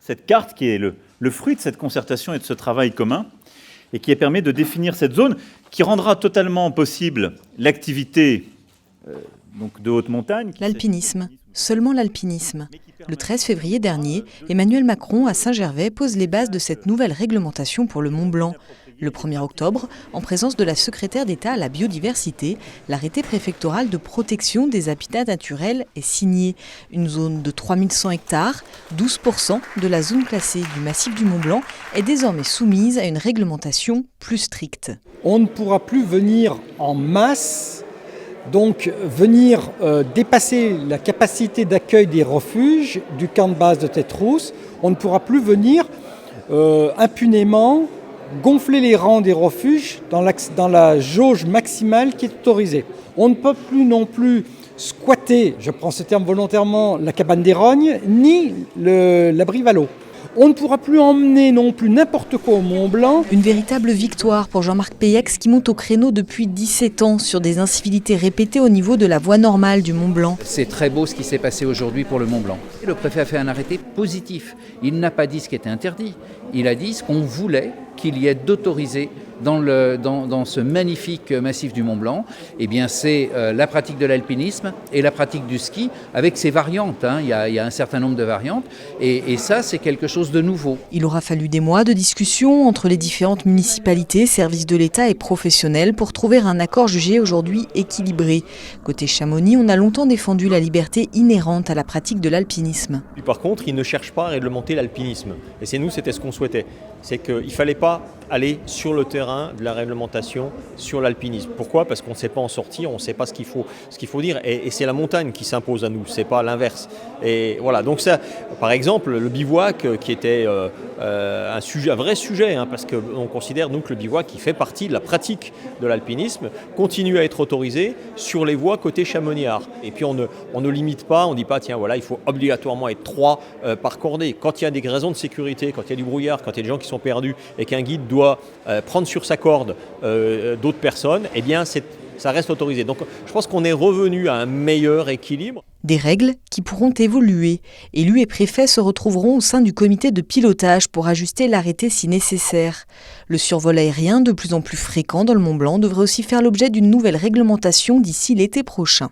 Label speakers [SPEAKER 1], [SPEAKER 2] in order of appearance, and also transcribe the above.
[SPEAKER 1] cette carte qui est le fruit de cette concertation et de ce travail commun, et qui permet de définir cette zone qui rendra totalement possible l'activité donc de haute montagne.
[SPEAKER 2] L'alpinisme, seulement l'alpinisme. Le 13 février dernier, Emmanuel Macron à Saint-Gervais pose les bases de cette nouvelle réglementation pour le Mont Blanc. Le 1er octobre, en présence de la secrétaire d'État à la biodiversité, l'arrêté préfectoral de protection des habitats naturels est signé. Une zone de 3100 hectares, 12% de la zone classée du massif du Mont Blanc, est désormais soumise à une réglementation plus stricte.
[SPEAKER 3] On ne pourra plus venir en masse, donc venir dépasser la capacité d'accueil des refuges du camp de base de Tête-Rousse. On ne pourra plus venir impunément gonfler les rangs des refuges dans la jauge maximale qui est autorisée. On ne peut plus non plus squatter, je prends ce terme volontairement, la cabane des Rognes, ni l'abri Valo. On ne pourra plus emmener non plus n'importe quoi au Mont Blanc.
[SPEAKER 2] Une véritable victoire pour Jean-Marc Peyex qui monte au créneau depuis 17 ans sur des incivilités répétées au niveau de la voie normale du Mont Blanc.
[SPEAKER 4] C'est très beau ce qui s'est passé aujourd'hui pour le Mont Blanc. Le préfet a fait un arrêté positif. Il n'a pas dit ce qui était interdit. Il a dit ce qu'on voulait qu'il y ait d'autorisé dans ce magnifique massif du Mont Blanc. Eh bien, c'est la pratique de l'alpinisme et la pratique du ski avec ses variantes. Il y a un certain nombre de variantes et ça, c'est quelque chose de nouveau.
[SPEAKER 2] Il aura fallu des mois de discussions entre les différentes municipalités, services de l'État et professionnels pour trouver un accord jugé aujourd'hui équilibré. Côté Chamonix, on a longtemps défendu la liberté inhérente à la pratique de l'alpinisme.
[SPEAKER 5] Puis par contre, ils ne cherchent pas à réglementer l'alpinisme. Et c'était ce qu'on souhaitait. C'est qu'il ne fallait pas aller sur le terrain de la réglementation sur l'alpinisme. Pourquoi ? Parce qu'on ne sait pas en sortir, on ne sait pas ce qu'il faut dire. Et c'est la montagne qui s'impose à nous, ce n'est pas l'inverse. Et voilà, donc ça, par exemple, le bivouac qui était un vrai sujet, parce qu'on considère nous que le bivouac qui fait partie de la pratique de l'alpinisme continue à être autorisé sur les voies côté Chamonix-Art. Et puis on ne limite pas, on ne dit pas tiens voilà, il faut obligatoirement être 3 par cordée. Quand il y a des raisons de sécurité, quand il y a du brouillard, quand il y a des gens qui sont perdus et qu'un guide doit prendre sur sa corde d'autres personnes, eh bien ça reste autorisé. Donc je pense qu'on est revenu à un meilleur équilibre.
[SPEAKER 2] Des règles qui pourront évoluer. Élus et préfets se retrouveront au sein du comité de pilotage pour ajuster l'arrêté si nécessaire. Le survol aérien, de plus en plus fréquent dans le Mont Blanc, devrait aussi faire l'objet d'une nouvelle réglementation d'ici l'été prochain.